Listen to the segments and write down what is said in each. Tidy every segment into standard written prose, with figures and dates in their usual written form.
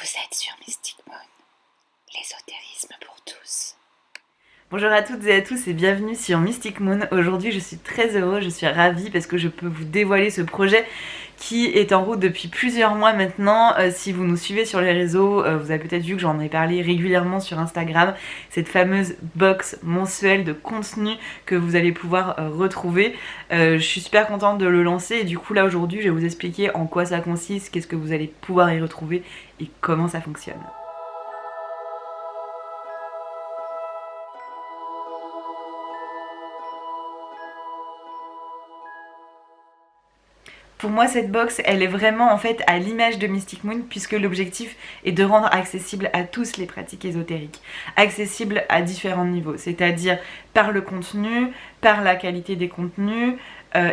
Vous êtes sur Mystic Moon, l'ésotérisme pour tous. Bonjour à toutes et à tous et bienvenue sur Mystic Moon. Aujourd'hui je suis très heureuse, je suis ravie parce que je peux vous dévoiler ce projet qui est en route depuis plusieurs mois maintenant. Si vous nous suivez sur les réseaux, vous avez peut-être vu que j'en ai parlé régulièrement sur Instagram. Cette fameuse box mensuelle de contenu que vous allez pouvoir retrouver. Je suis super contente de le lancer et du coup là aujourd'hui je vais vous expliquer en quoi ça consiste, qu'est-ce que vous allez pouvoir y retrouver et comment ça fonctionne. Pour moi, cette box, elle est vraiment en fait à l'image de Mystic Moon puisque l'objectif est de rendre accessible à tous les pratiques ésotériques, accessible à différents niveaux, c'est-à-dire par le contenu, par la qualité des contenus,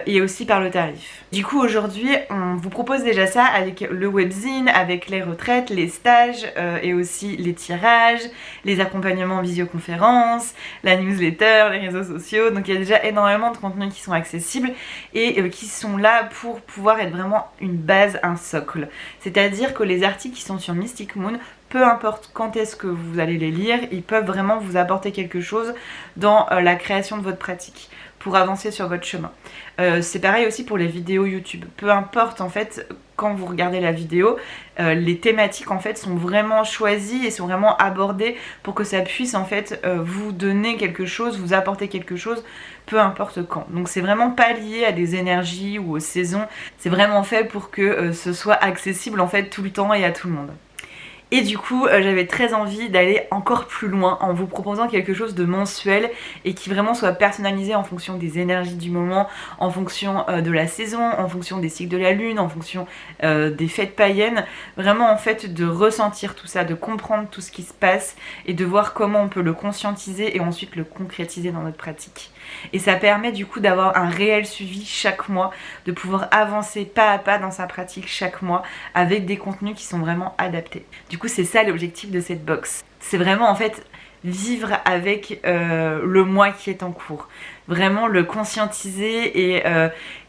et aussi par le tarif. Du coup aujourd'hui on vous propose déjà ça avec le webzine, avec les retraites, les stages et aussi les tirages, les accompagnements en visioconférence, la newsletter, les réseaux sociaux. Donc il y a déjà énormément de contenus qui sont accessibles et qui sont là pour pouvoir être vraiment une base, un socle. C'est-à-dire que les articles qui sont sur Mystic Moon, peu importe quand est-ce que vous allez les lire, ils peuvent vraiment vous apporter quelque chose dans la création de votre pratique pour avancer sur votre chemin. C'est pareil aussi pour les vidéos YouTube. Peu importe en fait quand vous regardez la vidéo, les thématiques en fait sont vraiment choisies et sont vraiment abordées pour que ça puisse en fait vous donner quelque chose, vous apporter quelque chose, peu importe quand. Donc c'est vraiment pas lié à des énergies ou aux saisons, c'est vraiment fait pour que ce soit accessible en fait tout le temps et à tout le monde. Et du coup, j'avais très envie d'aller encore plus loin en vous proposant quelque chose de mensuel et qui vraiment soit personnalisé en fonction des énergies du moment, en fonction de la saison, en fonction des cycles de la lune, en fonction des fêtes païennes. Vraiment en fait de ressentir tout ça, de comprendre tout ce qui se passe et de voir comment on peut le conscientiser et ensuite le concrétiser dans notre pratique. Et ça permet du coup d'avoir un réel suivi chaque mois, de pouvoir avancer pas à pas dans sa pratique chaque mois avec des contenus qui sont vraiment adaptés. Du coup c'est ça l'objectif de cette box. C'est vraiment en fait vivre avec le mois qui est en cours. Vraiment le conscientiser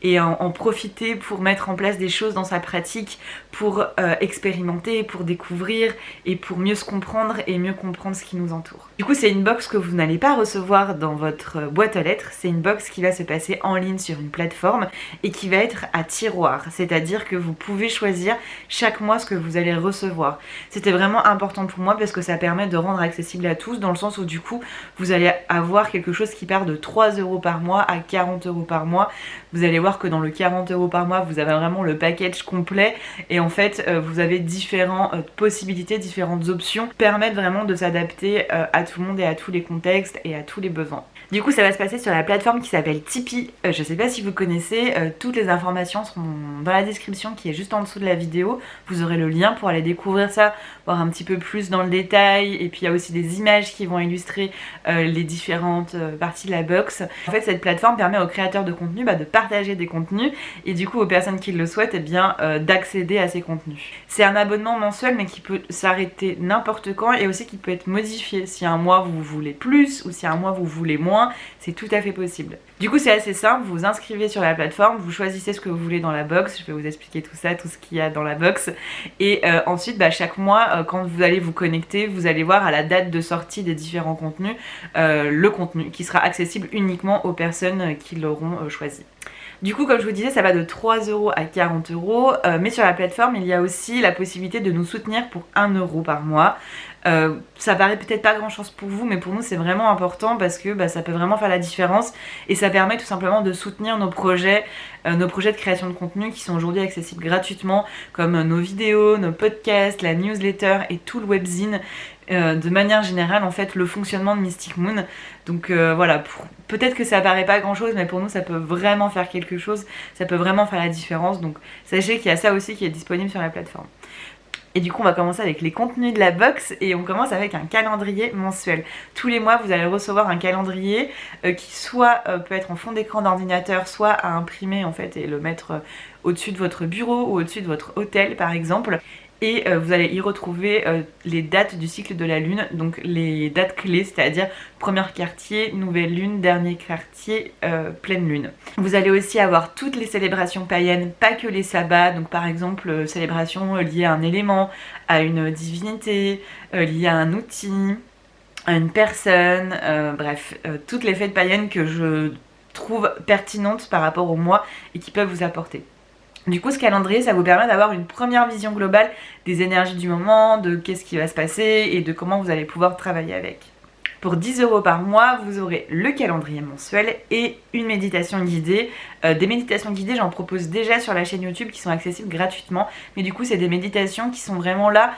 et en profiter pour mettre en place des choses dans sa pratique, pour expérimenter, pour découvrir et pour mieux se comprendre et mieux comprendre ce qui nous entoure. Du coup c'est une box que vous n'allez pas recevoir dans votre boîte aux lettres, c'est une box qui va se passer en ligne sur une plateforme et qui va être à tiroir, c'est-à-dire que vous pouvez choisir chaque mois ce que vous allez recevoir. C'était vraiment important pour moi parce que ça permet de rendre accessible à tous dans le sens où du coup vous allez avoir quelque chose qui part de 3 € par mois à 40 € par mois. Vous allez voir que dans le 40 € par mois vous avez vraiment le package complet et en fait vous avez différentes possibilités, différentes options qui permettent vraiment de s'adapter à tout le monde et à tous les contextes et à tous les besoins. Du coup ça va se passer sur la plateforme qui s'appelle Tipeee. Je sais pas si vous connaissez, toutes les informations sont dans la description qui est juste en dessous de la vidéo. Vous aurez le lien pour aller découvrir ça, voir un petit peu plus dans le détail et puis il y a aussi des images qui vont illustrer les différentes parties de la box. En fait cette plateforme permet aux créateurs de contenu de partager des contenus et du coup aux personnes qui le souhaitent d'accéder à ces contenus. C'est un abonnement mensuel mais qui peut s'arrêter n'importe quand et aussi qui peut être modifié si un mois vous voulez plus ou si un mois vous voulez moins. C'est tout à fait possible. Du coup c'est assez simple, vous vous inscrivez sur la plateforme, vous choisissez ce que vous voulez dans la box, je vais vous expliquer tout ça, tout ce qu'il y a dans la box et ensuite chaque mois quand vous allez vous connecter, vous allez voir à la date de sortie des différents contenus le contenu qui sera accessible uniquement aux personnes qui l'auront choisi. Du coup comme je vous disais ça va de 3 € à 40 €, mais sur la plateforme il y a aussi la possibilité de nous soutenir pour 1 € par mois. Ça paraît peut-être pas grand chose pour vous mais pour nous c'est vraiment important parce que ça peut vraiment faire la différence et ça permet tout simplement de soutenir nos projets de création de contenu qui sont aujourd'hui accessibles gratuitement comme nos vidéos, nos podcasts, la newsletter et tout le webzine. De manière générale en fait le fonctionnement de Mystic Moon. Donc voilà, peut-être que ça paraît pas grand chose mais pour nous ça peut vraiment faire quelque chose, ça peut vraiment faire la différence. Donc sachez qu'il y a ça aussi qui est disponible sur la plateforme. Et du coup on va commencer avec les contenus de la box et on commence avec un calendrier mensuel. Tous les mois vous allez recevoir un calendrier qui soit peut être en fond d'écran d'ordinateur, soit à imprimer en fait et le mettre au-dessus de votre bureau ou au-dessus de votre hôtel par exemple. et vous allez y retrouver les dates du cycle de la lune, donc les dates clés, c'est-à-dire premier quartier, nouvelle lune, dernier quartier, pleine lune. Vous allez aussi avoir toutes les célébrations païennes, pas que les sabbats, donc par exemple célébrations liées à un élément, à une divinité, liées à un outil, à une personne, bref, toutes les fêtes païennes que je trouve pertinentes par rapport au mois et qui peuvent vous apporter. Du coup, ce calendrier, ça vous permet d'avoir une première vision globale des énergies du moment, de qu'est-ce qui va se passer et de comment vous allez pouvoir travailler avec. Pour 10 € par mois, vous aurez le calendrier mensuel et une méditation guidée. Des méditations guidées, j'en propose déjà sur la chaîne YouTube qui sont accessibles gratuitement. Mais du coup, c'est des méditations qui sont vraiment là,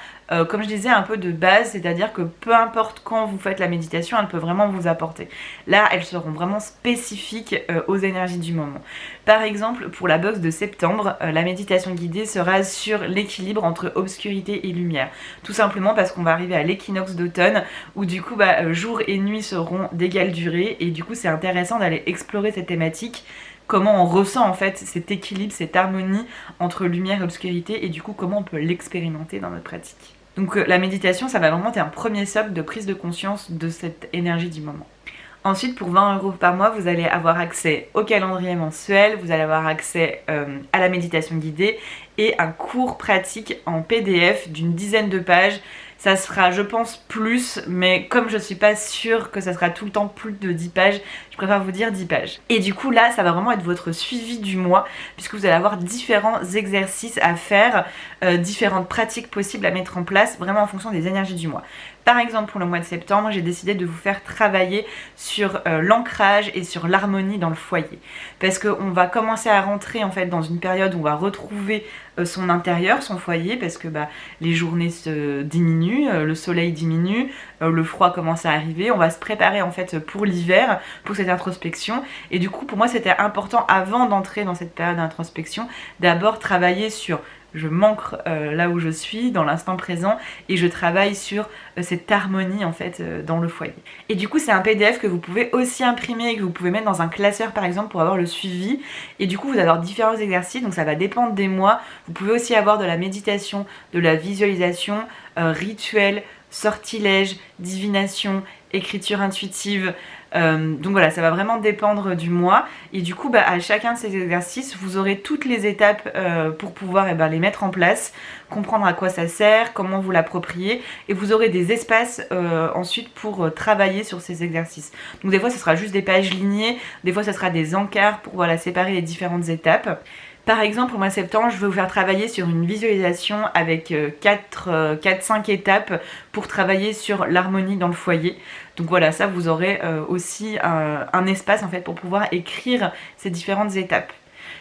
comme je disais, un peu de base. C'est-à-dire que peu importe quand vous faites la méditation, elles peuvent vraiment vous apporter. Là, elles seront vraiment spécifiques aux énergies du moment. Par exemple, pour la box de septembre, la méditation guidée sera sur l'équilibre entre obscurité et lumière. Tout simplement parce qu'on va arriver à l'équinoxe d'automne où du coup jour et nuit seront d'égale durée et du coup c'est intéressant d'aller explorer cette thématique, comment on ressent en fait cet équilibre, cette harmonie entre lumière et obscurité et du coup comment on peut l'expérimenter dans notre pratique. Donc la méditation, ça va vraiment être un premier socle de prise de conscience de cette énergie du moment. Ensuite, pour 20 € par mois, vous allez avoir accès au calendrier mensuel, vous allez avoir accès à la méditation guidée et un cours pratique en PDF d'une dizaine de pages. Ça sera, je pense, plus, mais comme je suis pas sûre que ça sera tout le temps plus de 10 pages, je préfère vous dire 10 pages. Et du coup, là, ça va vraiment être votre suivi du mois, puisque vous allez avoir différents exercices à faire, différentes pratiques possibles à mettre en place, vraiment en fonction des énergies du mois. Par exemple, pour le mois de septembre, j'ai décidé de vous faire travailler sur l'ancrage et sur l'harmonie dans le foyer. Parce qu'on va commencer à rentrer en fait dans une période où on va retrouver son intérieur, son foyer, parce que les journées se diminuent, le soleil diminue, le froid commence à arriver, on va se préparer en fait pour l'hiver, pour cette introspection. Et du coup, pour moi, c'était important, avant d'entrer dans cette période d'introspection, d'abord travailler sur je m'ancre là où je suis, dans l'instant présent, et je travaille sur cette harmonie en fait dans le foyer. Et du coup, c'est un PDF que vous pouvez aussi imprimer et que vous pouvez mettre dans un classeur par exemple pour avoir le suivi. Et du coup, vous allez avoir différents exercices, donc ça va dépendre des mois. Vous pouvez aussi avoir de la méditation, de la visualisation, rituel, sortilège, divination, écriture intuitive. Donc voilà, ça va vraiment dépendre du mois et du coup à chacun de ces exercices vous aurez toutes les étapes pour pouvoir les mettre en place, comprendre à quoi ça sert, comment vous l'approprier et vous aurez des espaces ensuite pour travailler sur ces exercices. Donc des fois ce sera juste des pages lignées, des fois ce sera des encarts pour séparer les différentes étapes. Par exemple, au mois de septembre, je vais vous faire travailler sur une visualisation avec 4-5 étapes pour travailler sur l'harmonie dans le foyer. Donc voilà, ça vous aurez aussi un espace en fait pour pouvoir écrire ces différentes étapes.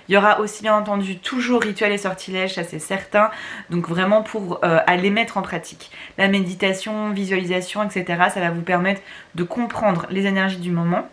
Il y aura aussi bien entendu toujours rituel et sortilège, ça c'est certain, donc vraiment pour aller mettre en pratique. La méditation, visualisation, etc. ça va vous permettre de comprendre les énergies du moment,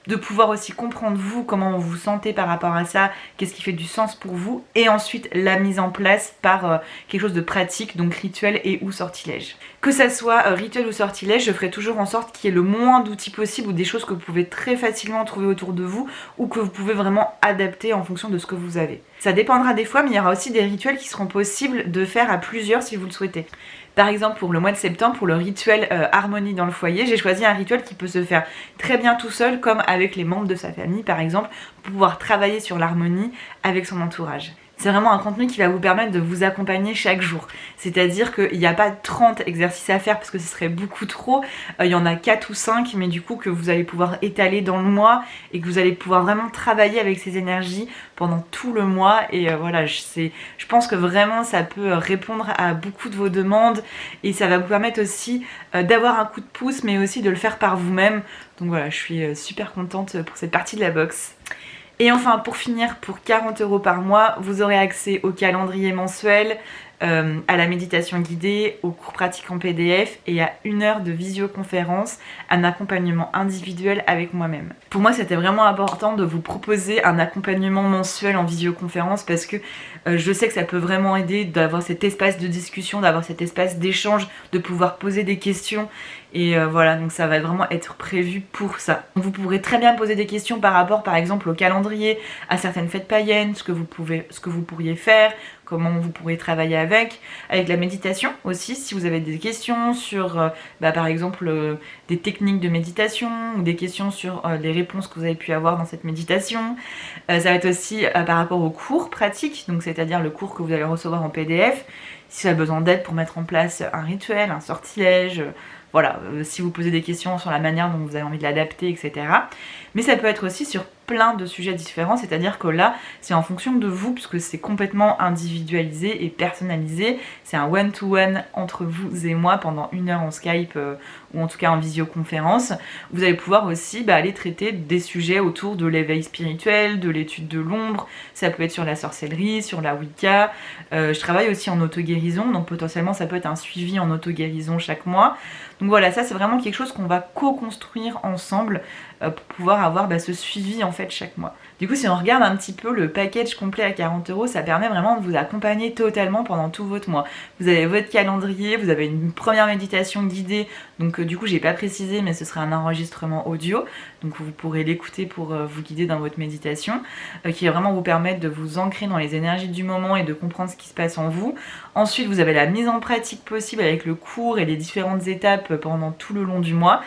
de pouvoir aussi comprendre vous, comment vous vous sentez par rapport à ça, qu'est-ce qui fait du sens pour vous, et ensuite la mise en place par quelque chose de pratique, donc rituel et ou sortilège. Que ça soit rituel ou sortilège, je ferai toujours en sorte qu'il y ait le moins d'outils possible ou des choses que vous pouvez très facilement trouver autour de vous ou que vous pouvez vraiment adapter en fonction de ce que vous avez. Ça dépendra des fois, mais il y aura aussi des rituels qui seront possibles de faire à plusieurs si vous le souhaitez. Par exemple, pour le mois de septembre, pour le rituel harmonie dans le foyer, j'ai choisi un rituel qui peut se faire très bien tout seul, comme avec les membres de sa famille par exemple, pour pouvoir travailler sur l'harmonie avec son entourage. C'est vraiment un contenu qui va vous permettre de vous accompagner chaque jour. C'est-à-dire qu'il n'y a pas 30 exercices à faire parce que ce serait beaucoup trop. Il y en a 4 ou 5, mais du coup que vous allez pouvoir étaler dans le mois et que vous allez pouvoir vraiment travailler avec ces énergies pendant tout le mois. Et voilà, je pense que vraiment ça peut répondre à beaucoup de vos demandes et ça va vous permettre aussi d'avoir un coup de pouce, mais aussi de le faire par vous-même. Donc voilà, je suis super contente pour cette partie de la box. Et enfin, pour finir, pour 40 € par mois, vous aurez accès au calendrier mensuel, à la méditation guidée, aux cours pratiques en PDF et à 1 heure de visioconférence, un accompagnement individuel avec moi-même. Pour moi, c'était vraiment important de vous proposer un accompagnement mensuel en visioconférence parce que je sais que ça peut vraiment aider d'avoir cet espace de discussion, d'avoir cet espace d'échange, de pouvoir poser des questions. Et voilà, donc ça va vraiment être prévu pour ça. Donc vous pourrez très bien poser des questions par rapport par exemple au calendrier, à certaines fêtes païennes, ce que vous pourriez faire, comment vous pourrez travailler avec la méditation aussi, si vous avez des questions sur par exemple des techniques de méditation ou des questions sur les réponses que vous avez pu avoir dans cette méditation. Ça va être aussi par rapport aux cours pratiques, donc c'est-à-dire le cours que vous allez recevoir en PDF, si vous avez besoin d'aide pour mettre en place un rituel, un sortilège, voilà, si vous posez des questions sur la manière dont vous avez envie de l'adapter, etc. Mais ça peut être aussi sur plein de sujets différents, c'est-à-dire que là, c'est en fonction de vous, puisque c'est complètement individualisé et personnalisé. C'est un one-to-one entre vous et moi pendant 1 heure en Skype ou en tout cas en visioconférence. Vous allez pouvoir aussi aller traiter des sujets autour de l'éveil spirituel, de l'étude de l'ombre. Ça peut être sur la sorcellerie, sur la Wicca. Je travaille aussi en auto-guérison, donc potentiellement ça peut être un suivi en auto-guérison chaque mois. Donc voilà, ça c'est vraiment quelque chose qu'on va co-construire ensemble pour pouvoir avoir ce suivi en fait chaque mois. Du coup, si on regarde un petit peu le package complet à 40 €, ça permet vraiment de vous accompagner totalement pendant tout votre mois. Vous avez votre calendrier, vous avez une première méditation guidée, donc du coup j'ai pas précisé mais ce sera un enregistrement audio, donc vous pourrez l'écouter pour vous guider dans votre méditation, qui va vraiment vous permettre de vous ancrer dans les énergies du moment et de comprendre ce qui se passe en vous. Ensuite, vous avez la mise en pratique possible avec le cours et les différentes étapes pendant tout le long du mois.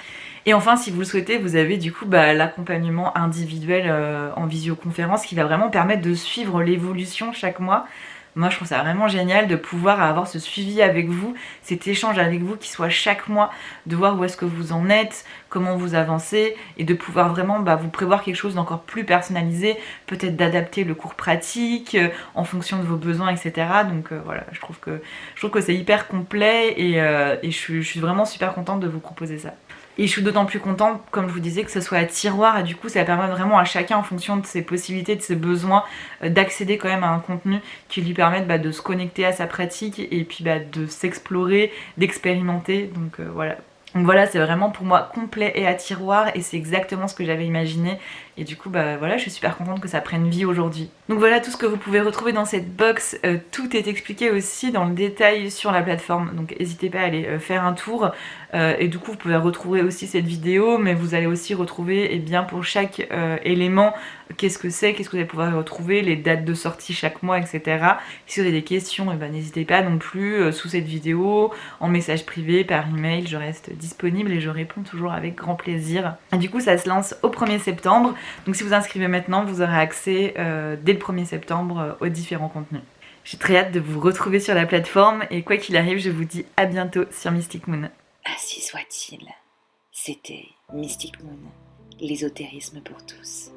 Et enfin, si vous le souhaitez, vous avez du coup l'accompagnement individuel en visioconférence qui va vraiment permettre de suivre l'évolution chaque mois. Moi, je trouve ça vraiment génial de pouvoir avoir ce suivi avec vous, cet échange avec vous qui soit chaque mois, de voir où est-ce que vous en êtes, comment vous avancez, et de pouvoir vraiment vous prévoir quelque chose d'encore plus personnalisé, peut-être d'adapter le cours pratique en fonction de vos besoins, etc. Donc voilà, je trouve que c'est hyper complet et je suis vraiment super contente de vous proposer ça. Et je suis d'autant plus contente, comme je vous disais, que ce soit à tiroir, et du coup ça permet vraiment à chacun, en fonction de ses possibilités, de ses besoins, d'accéder quand même à un contenu qui lui permette de se connecter à sa pratique et puis de s'explorer, d'expérimenter. Donc voilà. Donc voilà, c'est vraiment pour moi complet et à tiroir, et c'est exactement ce que j'avais imaginé. Et du coup, voilà, je suis super contente que ça prenne vie aujourd'hui. Donc voilà tout ce que vous pouvez retrouver dans cette box. Tout est expliqué aussi dans le détail sur la plateforme. Donc n'hésitez pas à aller faire un tour. Et du coup, vous pouvez retrouver aussi cette vidéo, mais vous allez aussi retrouver pour chaque élément qu'est-ce que c'est, qu'est-ce que vous allez pouvoir retrouver, les dates de sortie chaque mois, etc. Si vous avez des questions, n'hésitez pas non plus sous cette vidéo, en message privé, par email, je reste disponible et je réponds toujours avec grand plaisir. Et du coup, ça se lance au 1er septembre. Donc si vous inscrivez maintenant, vous aurez accès dès le 1er septembre aux différents contenus. J'ai très hâte de vous retrouver sur la plateforme, et quoi qu'il arrive, je vous dis à bientôt sur Mystic Moon. Ainsi soit-il. C'était Mystic Moon, l'ésotérisme pour tous.